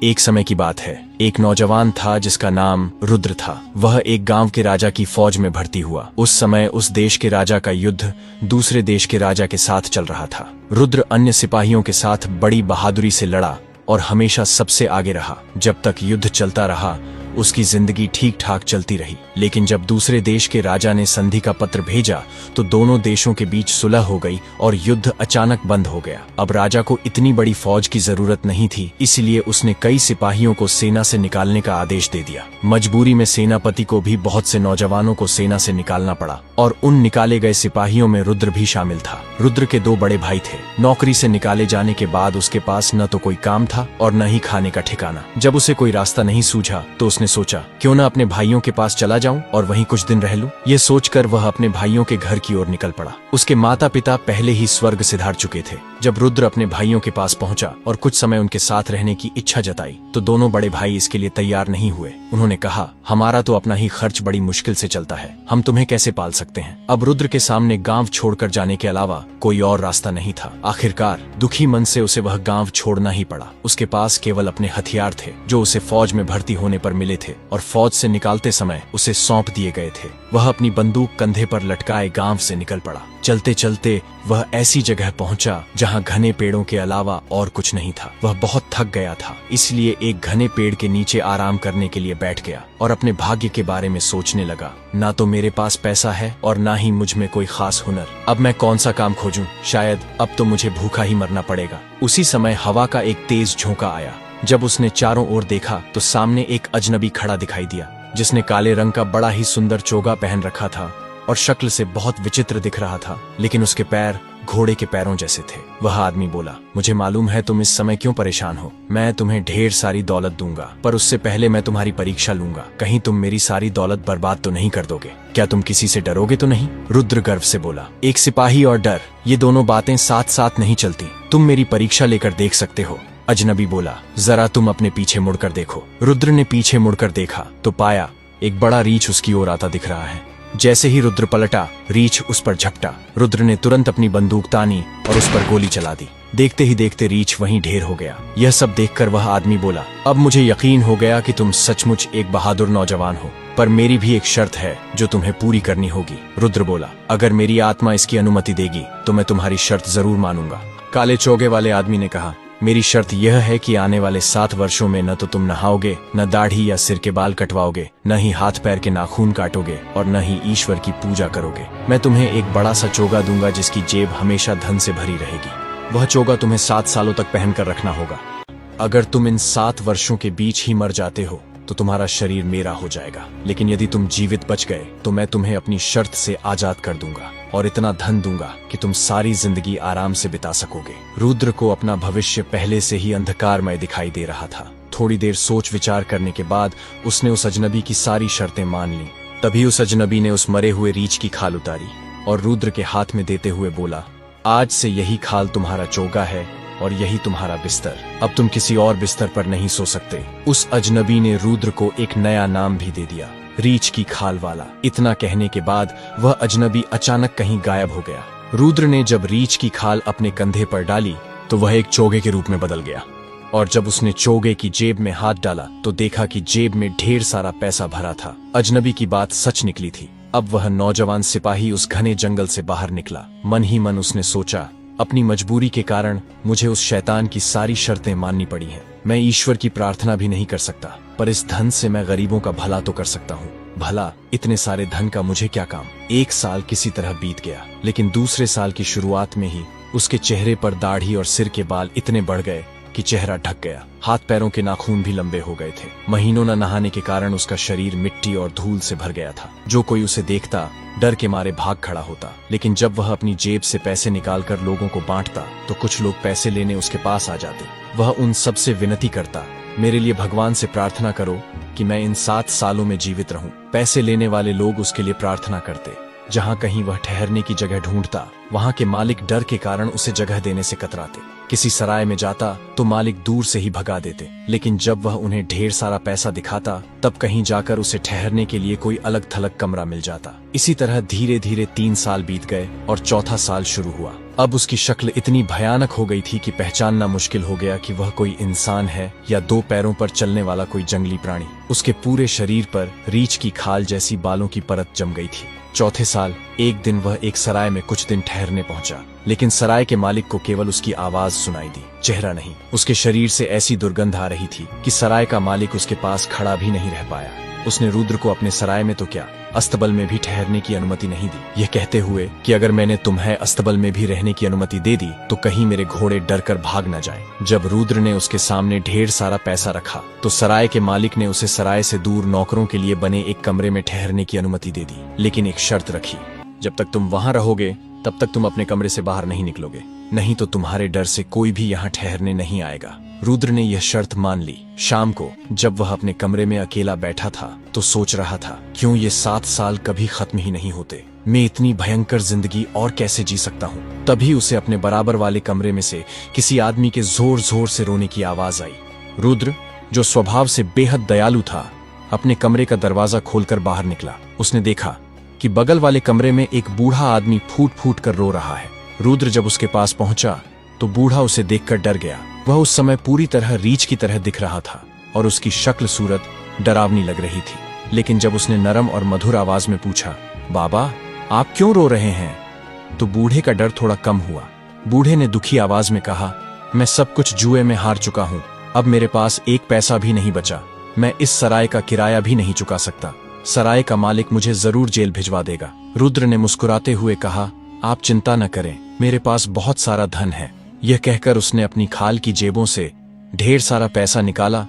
एक समय की बात है, एक नौजवान था जिसका नाम रुद्र था। वह एक गांव के राजा की फौज में भर्ती हुआ। उस समय उस देश के राजा का युद्ध दूसरे देश के राजा के साथ चल रहा था। रुद्र अन्य सिपाहियों के साथ बड़ी बहादुरी से लड़ा और हमेशा सबसे आगे रहा। जब तक युद्ध चलता रहा उसकी जिंदगी ठीक ठाक चलती रही। लेकिन जब दूसरे देश के राजा ने संधि का पत्र भेजा तो दोनों देशों के बीच सुलह हो गई और युद्ध अचानक बंद हो गया। अब राजा को इतनी बड़ी फौज की जरूरत नहीं थी, इसलिए उसने कई सिपाहियों को सेना से निकालने का आदेश दे दिया। मजबूरी में सेनापति को भी बहुत से नौजवानों को सेना से निकालना पड़ा और उन निकाले गए सिपाहियों में रुद्र भी शामिल था। रुद्र के दो बड़े भाई थे। नौकरी से निकाले जाने के बाद उसके पास न तो कोई काम था और न ही खाने का ठिकाना। जब उसे कोई रास्ता नहीं सूझा तो उसने सोचा क्यों न अपने भाइयों के पास चला जाऊं और वहीं कुछ दिन रह लूं। ये सोचकर वह अपने भाइयों के घर की ओर निकल पड़ा। उसके माता पिता पहले ही स्वर्ग सिधार चुके थे। जब रुद्र अपने भाइयों के पास पहुंचा और कुछ समय उनके साथ रहने की इच्छा जताई तो दोनों बड़े भाई इसके लिए तैयार नहीं हुए। उन्होंने कहा, हमारा तो अपना ही खर्च बड़ी मुश्किल से चलता है, हम तुम्हें कैसे पाल सकते हैं। अब रुद्र के सामने गांव छोड़कर जाने के अलावा कोई और रास्ता नहीं था। आखिरकार दुखी मन से उसे वह गांव छोड़ना ही पड़ा। उसके पास केवल अपने हथियार थे जो उसे फौज में भर्ती होने पर मिले थे और फौज से निकालते समय उसे सौंप दिए गए थे। वह अपनी बंदूक कंधे पर लटकाए गांव से निकल पड़ा। चलते चलते वह ऐसी जगह पहुंचा जहां घने पेड़ों के अलावा और कुछ नहीं था। वह बहुत थक गया था, इसलिए एक घने पेड़ के नीचे आराम करने के लिए बैठ गया और अपने भाग्य के बारे में सोचने लगा। ना तो मेरे पास पैसा है और ना ही मुझ में कोई खास हुनर। अब मैं कौन सा काम खोजूं? शायद अब तो मुझे भूखा ही मरना पड़ेगा। उसी समय हवा का एक तेज झोंका आया। जब उसने चारों ओर देखा तो सामने एक अजनबी खड़ा दिखाई दिया जिसने काले रंग का बड़ा ही सुंदर चोगा पहन रखा था और शक्ल से बहुत विचित्र दिख रहा था, लेकिन उसके पैर घोड़े के पैरों जैसे थे। वह आदमी बोला, मुझे मालूम है तुम इस समय क्यों परेशान हो। मैं तुम्हें ढेर सारी दौलत दूंगा, पर उससे पहले मैं तुम्हारी परीक्षा लूंगा। कहीं तुम मेरी सारी दौलत बर्बाद तो नहीं कर दोगे? क्या तुम किसी से डरोगे तो नहीं? रुद्र गर्व से बोला, एक सिपाही और डर, ये दोनों बातें साथ साथ नहीं चलती। तुम मेरी परीक्षा लेकर देख सकते हो। अजनबी बोला, जरा तुम अपने पीछे मुड़कर देखो। रुद्र ने पीछे मुड़कर देखा तो पाया एक बड़ा रीछ उसकी ओर आता दिख रहा है। जैसे ही रुद्र पलटा, रीछ उस पर झपटा। रुद्र ने तुरंत अपनी बंदूक तानी और उस पर गोली चला दी। देखते ही देखते रीछ वहीं ढेर हो गया। यह सब देखकर वह आदमी बोला, अब मुझे यकीन हो गया कि तुम सचमुच एक बहादुर नौजवान हो, पर मेरी भी एक शर्त है जो तुम्हें पूरी करनी होगी। रुद्र बोला, अगर मेरी आत्मा इसकी अनुमति देगी तो मैं तुम्हारी शर्त जरूर मानूंगा। काले चोगे वाले आदमी ने कहा, मेरी शर्त यह है कि आने वाले 7 वर्षों में न तो तुम नहाओगे, न दाढ़ी या सिर के बाल कटवाओगे, न ही हाथ पैर के नाखून काटोगे और न ही ईश्वर की पूजा करोगे। मैं तुम्हें एक बड़ा सा चोगा दूंगा जिसकी जेब हमेशा धन से भरी रहेगी। वह चोगा तुम्हें 7 सालों तक पहनकर रखना होगा। अगर तुम इन 7 वर्षों के बीच ही मर जाते हो तो तुम्हारा शरीर मेरा हो जाएगा, लेकिन यदि तुम जीवित बच गए तो मैं तुम्हें अपनी शर्त से आजाद कर दूंगा और इतना धन दूंगा कि तुम सारी जिंदगी आराम से बिता सकोगे। रुद्र को अपना भविष्य पहले से ही अंधकारमय दिखाई दे रहा था। थोड़ी देर सोच विचार करने के बाद उसने उस अजनबी की सारी शर्तें मान ली। तभी उस अजनबी ने उस मरे हुए रीछ की खाल उतारी और रुद्र के हाथ में देते हुए बोला, आज से यही खाल तुम्हारा चोगा है और यही तुम्हारा बिस्तर। अब तुम किसी और बिस्तर पर नहीं सो सकते। उस अजनबी ने रुद्र को एक नया नाम भी दे दिया, रीछ की खाल वाला। इतना कहने के बाद वह अजनबी अचानक कहीं गायब हो गया। रुद्र ने जब रीछ की खाल अपने कंधे पर डाली तो वह एक चोगे के रूप में बदल गया और जब उसने चोगे की जेब में हाथ डाला तो देखा कि जेब में ढेर सारा पैसा भरा था। अजनबी की बात सच निकली थी। अब वह नौजवान सिपाही उस घने जंगल से बाहर निकला। मन ही मन उसने सोचा, अपनी मजबूरी के कारण मुझे उस शैतान की सारी शर्तें माननी पड़ी हैं। मैं ईश्वर की प्रार्थना भी नहीं कर सकता, पर इस धन से मैं गरीबों का भला तो कर सकता हूँ। भला इतने सारे धन का मुझे क्या काम। 1 साल किसी तरह बीत गया, लेकिन दूसरे साल की शुरुआत में ही उसके चेहरे पर दाढ़ी और सिर के बाल इतने बढ़ गए कि चेहरा ढक गया। हाथ पैरों के नाखून भी लंबे हो गए थे। महीनों न नहाने के कारण उसका शरीर मिट्टी और धूल से भर गया था। जो कोई उसे देखता डर के मारे भाग खड़ा होता, लेकिन जब वह अपनी जेब से पैसे निकालकर लोगों को बांटता तो कुछ लोग पैसे लेने उसके पास आ जाते। वह उन सब से विनती करता, मेरे लिए भगवान से प्रार्थना करो कि मैं इन 7 सालों में जीवित रहूं। पैसे लेने वाले लोग उसके लिए प्रार्थना करते। जहां कहीं वह ठहरने की जगह ढूंढता वहां के मालिक डर के कारण उसे जगह देने से कतराते। किसी सराय में जाता तो मालिक दूर से ही भगा देते, लेकिन जब वह उन्हें ढेर सारा पैसा दिखाता तब कहीं जाकर उसे ठहरने के लिए कोई अलग थलग कमरा मिल जाता। इसी तरह धीरे धीरे 3 साल बीत गए और चौथा साल शुरू हुआ। अब उसकी शक्ल इतनी भयानक हो गई थी कि पहचानना मुश्किल हो गया कि वह कोई इंसान है या दो पैरों पर चलने वाला कोई जंगली प्राणी। उसके पूरे शरीर पर रीछ की खाल जैसी बालों की परत जम गई थी। चौथे साल एक दिन वह एक सराय में कुछ दिन ठहरने पहुंचा, लेकिन सराय के मालिक को केवल उसकी आवाज सुनाई दी, चेहरा नहीं। उसके शरीर से ऐसी दुर्गंध आ रही थी कि सराय का मालिक उसके पास खड़ा भी नहीं रह पाया। उसने रुद्र को अपने सराय में तो क्या, अस्तबल में भी ठहरने की अनुमति नहीं दी, यह कहते हुए कि अगर मैंने तुम्हें अस्तबल में भी रहने की अनुमति दे दी तो कहीं मेरे घोड़े डरकर भाग न जाएं। जब रुद्र ने उसके सामने ढेर सारा पैसा रखा तो सराय के मालिक ने उसे सराय से दूर नौकरों के लिए बने एक कमरे में ठहरने की अनुमति दे दी, लेकिन एक शर्त रखी, जब तक तुम वहां रहोगे तब तक तुम अपने कमरे से बाहर नहीं निकलोगे, नहीं तो तुम्हारे डर से कोई भी यहाँ ठहरने नहीं आएगा। रुद्र ने यह शर्त मान ली। शाम को जब वह अपने कमरे में अकेला बैठा था तो सोच रहा था, क्यों ये 7 साल कभी खत्म ही नहीं होते, मैं इतनी भयंकर जिंदगी और कैसे जी सकता हूँ। तभी उसे अपने बराबर वाले कमरे में से किसी आदमी के जोर जोर से रोने की आवाज आई। रुद्र, जो स्वभाव से बेहद दयालु था, अपने कमरे का दरवाजा खोलकर बाहर निकला। उसने देखा कि बगल वाले कमरे में एक बूढ़ा आदमी फूट फूट कर रो रहा है। रुद्र जब उसके पास पहुंचा तो बूढ़ा उसे देखकर डर गया। वह उस समय पूरी तरह रीछ की तरह दिख रहा था और उसकी शक्ल सूरत डरावनी लग रही थी। लेकिन जब उसने नरम और मधुर आवाज में पूछा, बाबा आप क्यों रो रहे हैं, तो बूढ़े का डर थोड़ा कम हुआ। बूढ़े ने दुखी आवाज में कहा, मैं सब कुछ जुए में हार चुका हूँ, अब मेरे पास एक पैसा भी नहीं बचा, मैं इस सराय का किराया भी नहीं चुका सकता, सराय का मालिक मुझे जरूर जेल भिजवा देगा। रुद्र ने मुस्कुराते हुए कहा, आप चिंता न करें, मेरे पास बहुत सारा धन है। यह कहकर उसने अपनी खाल की जेबों से ढेर सारा पैसा निकाला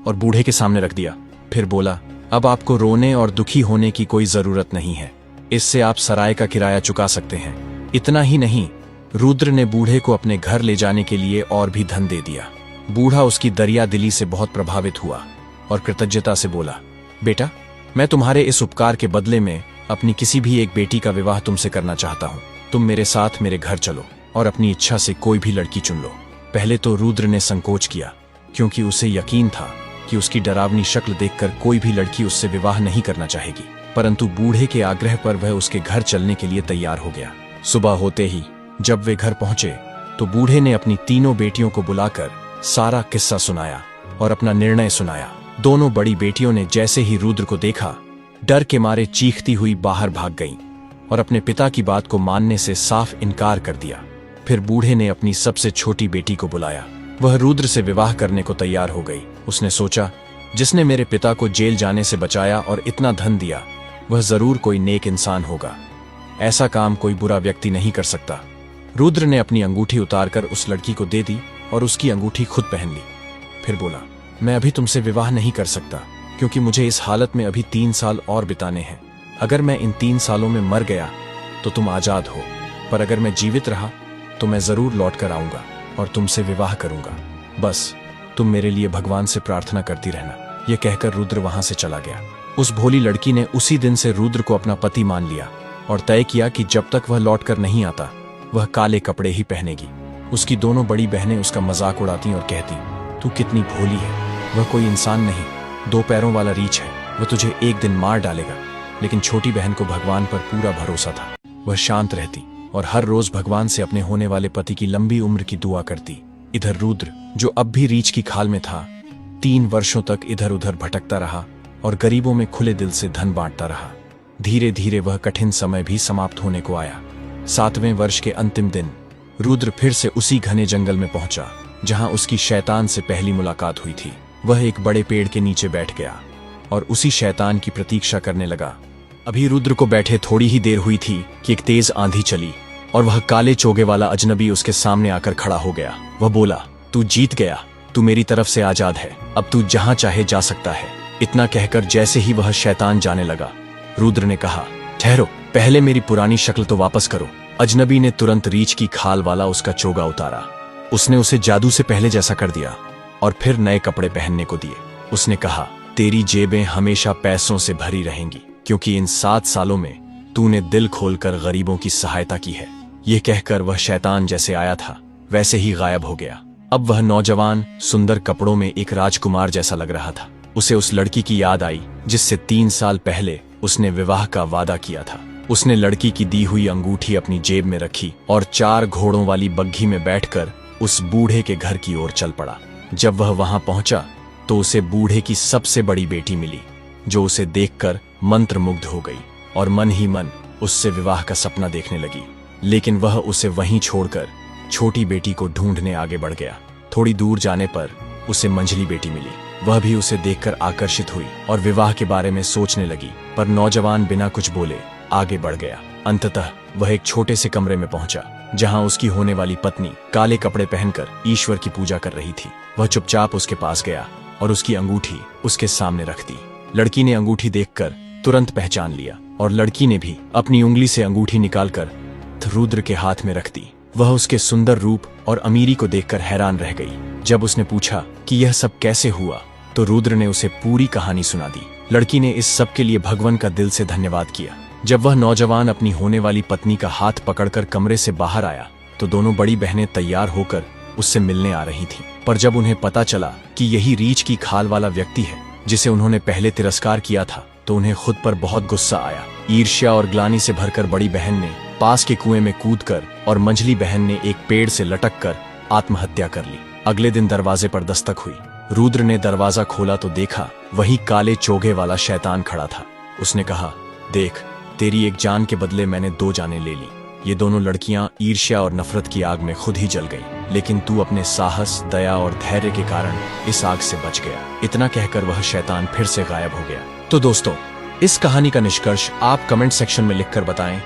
और बूढ़े के सामने रख दिया। फिर बोला, अब आपको रोने और दुखी होने की कोई जरूरत नहीं है, इससे आप सराय का किराया चुका सकते हैं। इतना ही नहीं, रुद्र ने बूढ़े को अपने घर ले जाने के लिए और भी धन दे दिया। बूढ़ा उसकी दरिया दिली से बहुत प्रभावित हुआ और कृतज्ञता से बोला, बेटा मैं तुम्हारे इस उपकार के बदले में अपनी किसी भी एक बेटी का विवाह तुमसे करना चाहता हूँ। तुम मेरे साथ मेरे घर चलो और अपनी इच्छा से कोई भी लड़की चुन लो। पहले तो रुद्र ने संकोच किया, क्योंकि उसे यकीन था कि उसकी डरावनी शक्ल देखकर कोई भी लड़की उससे विवाह नहीं करना चाहेगी, परंतु बूढ़े के आग्रह पर वह उसके घर चलने के लिए तैयार हो गया। सुबह होते ही जब वे घर पहुंचे तो बूढ़े ने अपनी तीनों बेटियों को बुलाकर सारा किस्सा सुनाया और अपना निर्णय सुनाया। दोनों बड़ी बेटियों ने जैसे ही रुद्र को देखा, डर के मारे चीखती हुई बाहर भाग गईं और अपने पिता की बात को मानने से साफ इनकार कर दिया। फिर बूढ़े ने अपनी सबसे छोटी बेटी को बुलाया। वह रुद्र से विवाह करने को तैयार हो गई। उसने सोचा, जिसने मेरे पिता को जेल जाने से बचाया और इतना धन दिया, वह जरूर कोई नेक इंसान होगा, ऐसा काम कोई बुरा व्यक्ति नहीं कर सकता। रुद्र ने अपनी अंगूठी उतारकर उस लड़की को दे दी और उसकी अंगूठी खुद पहन ली। फिर बोला, मैं अभी तुमसे विवाह नहीं कर सकता, क्योंकि मुझे इस हालत में अभी 3 साल और बिताने हैं। अगर मैं इन 3 सालों में मर गया तो तुम आजाद हो, पर अगर मैं जीवित रहा तो मैं जरूर लौट कर आऊंगा और तुमसे विवाह करूंगा। बस तुम मेरे लिए भगवान से प्रार्थना करती रहना। यह कहकर रुद्र वहां से चला गया। उस भोली लड़की ने उसी दिन से रुद्र को अपना पति मान लिया और तय किया कि जब तक वह लौट कर नहीं आता वह काले कपड़े ही पहनेगी। उसकी दोनों बड़ी बहनें उसका मजाक उड़ाती और कहती, तू कितनी भोली है, वह कोई इंसान नहीं, 2 पैरों वाला रीछ है, वह तुझे एक दिन मार डालेगा। लेकिन छोटी बहन को भगवान पर पूरा भरोसा था। वह शांत रहती और हर रोज भगवान से अपने होने वाले पति की लंबी उम्र की दुआ करती। इधर रुद्र, जो अब भी रीछ की खाल में था, 3 वर्षों तक इधर उधर भटकता रहा और गरीबों में खुले दिल से धन बांटता रहा। धीरे धीरे वह कठिन समय भी समाप्त होने को आया। 7वें वर्ष के अंतिम दिन रुद्र फिर से उसी घने जंगल में पहुंचा जहां उसकी शैतान से पहली मुलाकात हुई थी। वह एक बड़े पेड़ के नीचे बैठ गया और उसी शैतान की प्रतीक्षा करने लगा। अभी रुद्र को बैठे थोड़ी ही देर हुई थी कि एक तेज आंधी चली और वह काले चोगे वाला अजनबी उसके सामने आकर खड़ा हो गया। वह बोला, तू जीत गया, तू मेरी तरफ से आजाद है, अब तू जहां चाहे जा सकता है। इतना कहकर जैसे ही वह शैतान जाने लगा, रुद्र ने कहा, ठहरो, पहले मेरी पुरानी शक्ल तो वापस करो। अजनबी ने तुरंत रीछ की खाल वाला उसका चोगा उतारा। उसने उसे जादू से पहले जैसा कर दिया और फिर नए कपड़े पहनने को दिए। उसने कहा, तेरी जेबें हमेशा पैसों से भरी रहेंगी, क्योंकि इन 7 सालों में तूने दिल खोलकर गरीबों की सहायता की है। यह कहकर वह शैतान जैसे आया था वैसे ही गायब हो गया। अब वह नौजवान सुंदर कपड़ों में एक राजकुमार जैसा लग रहा था। उसे उस लड़की की याद आई जिससे 3 साल पहले उसने विवाह का वादा किया था। उसने लड़की की दी हुई अंगूठी अपनी जेब में रखी और 4 घोड़ों वाली बग्घी में बैठकर उस बूढ़े के घर की ओर चल पड़ा। जब वह वहां पहुंचा तो उसे बूढ़े की सबसे बड़ी बेटी मिली, जो उसे देखकर मंत्रमुग्ध हो गई और मन ही मन उससे विवाह का सपना देखने लगी। लेकिन वह उसे वहीं छोड़कर छोटी बेटी को ढूंढने आगे बढ़ गया। थोड़ी दूर जाने पर उसे मंझली बेटी मिली। वह भी उसे देखकर आकर्षित हुई और विवाह के बारे में सोचने लगी, पर नौजवान बिना कुछ बोले आगे बढ़ गया। अंततः वह एक छोटे से कमरे में पहुंचा, जहां उसकी होने वाली पत्नी काले कपड़े पहनकर ईश्वर की पूजा कर रही थी। वह चुपचाप उसके पास गया और उसकी अंगूठी उसके सामने रख दी। लड़की ने अंगूठी देखकर तुरंत पहचान लिया और लड़की ने भी अपनी उंगली से अंगूठी निकालकर रुद्र के हाथ में रख दी। वह उसके सुंदर रूप और अमीरी को देखकर हैरान रह गई। जब उसने पूछा कि यह सब कैसे हुआ, तो रुद्र ने उसे पूरी कहानी सुना दी। लड़की ने इस सब के लिए भगवान का दिल से धन्यवाद किया। जब वह नौजवान अपनी होने वाली पत्नी का हाथ पकड़कर कमरे से बाहर आया, तो दोनों बड़ी बहनें तैयार होकर उससे मिलने आ रही थीं। पर जब उन्हें पता चला कि यही रीछ की खाल वाला व्यक्ति है जिसे उन्होंने पहले तिरस्कार किया था, तो उन्हें खुद पर बहुत गुस्सा आया। ईर्ष्या और ग्लानि से भरकर बड़ी बहन ने पास के कुएं में कूदकर और मंझली बहन ने एक पेड़ से लटककर आत्महत्या कर ली। अगले दिन दरवाजे पर दस्तक हुई। रुद्र ने दरवाजा खोला तो देखा वही काले चोगे वाला शैतान खड़ा था। उसने कहा, देख, तेरी एक जान के बदले मैंने 2 जानें ले ली। ये दोनों लड़कियां ईर्ष्या और नफरत की आग में खुद ही जल गई, लेकिन तू अपने साहस, दया और धैर्य के कारण इस आग से बच गया। इतना कहकर वह शैतान फिर से गायब हो गया। तो दोस्तों, इस कहानी का निष्कर्ष आप कमेंट सेक्शन में लिखकर बताएं